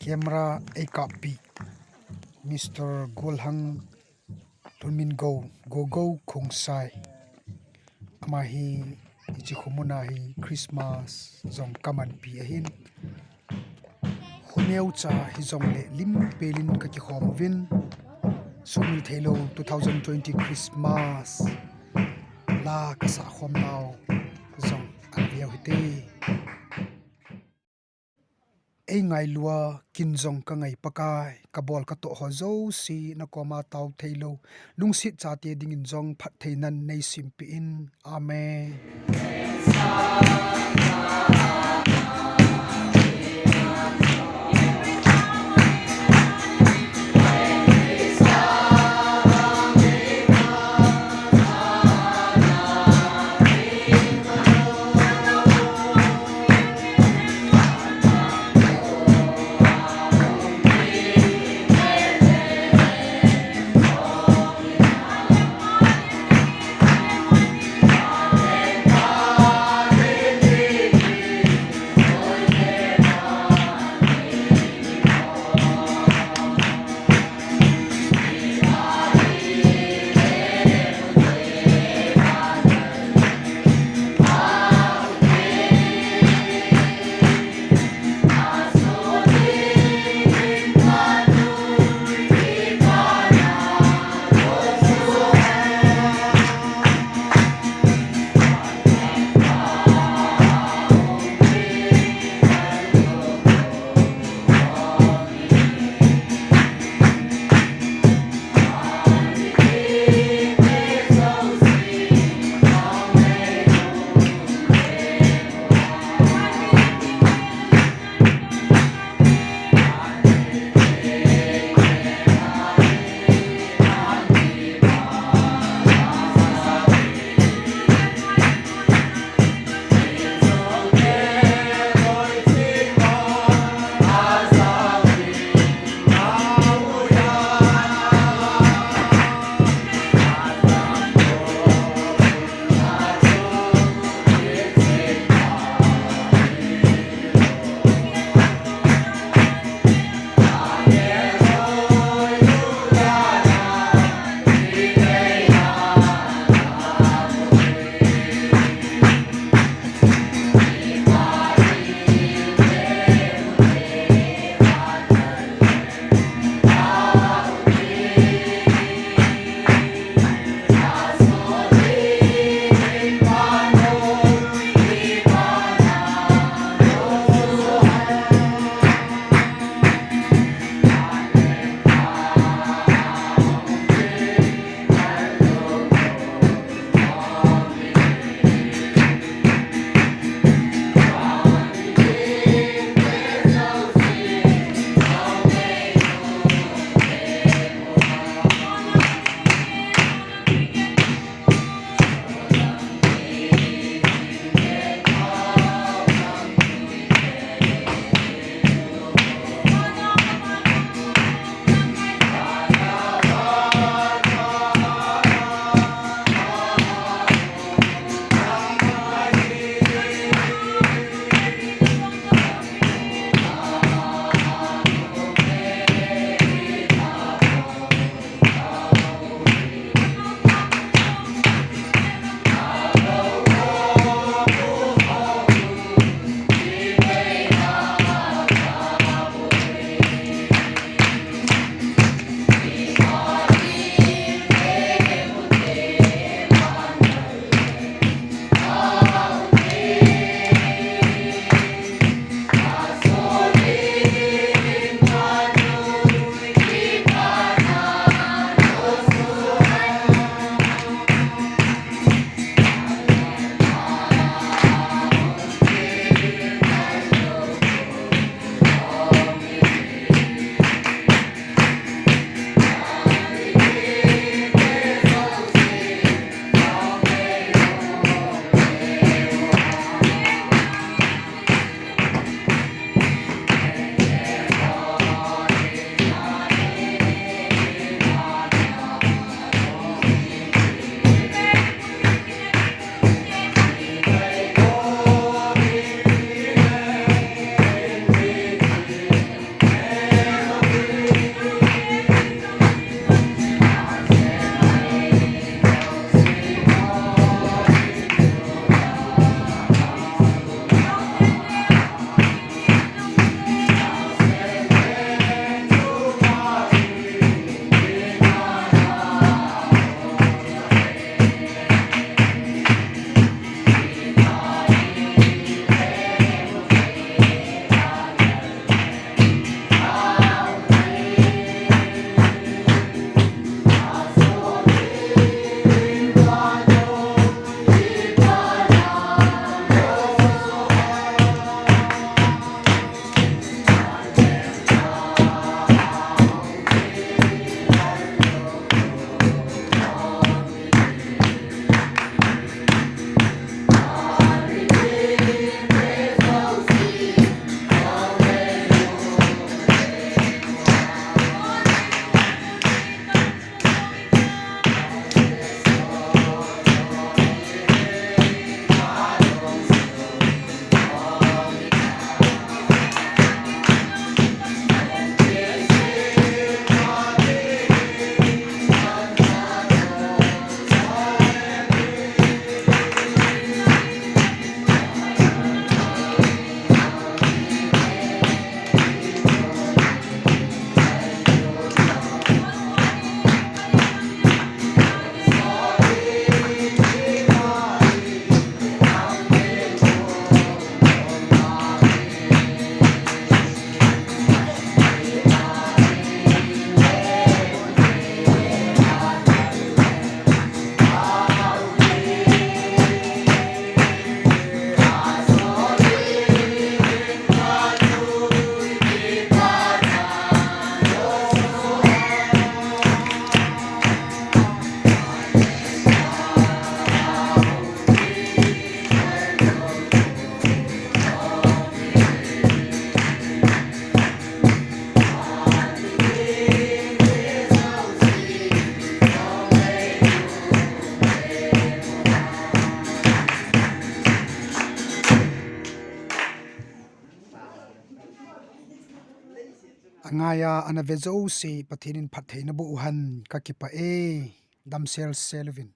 camera a copy Mr. Golhang Lunmin go Khongsai ama hi ichi khomuna hi Christmas zong kaman pi ahin homeu cha hi zong le lim pelin ka ki khom vin sumi thelo 2020 Christmas la kasakhom now zong anave hite ei ngai lua kinjong ka ngai pakai kabol ka to ho zo si na koma tau thailo lungsit cha te dingin jong phat theinan nei simpi in amen. angaya anave zo se pathinin phatheina bu uhan kakipah e damsel selvin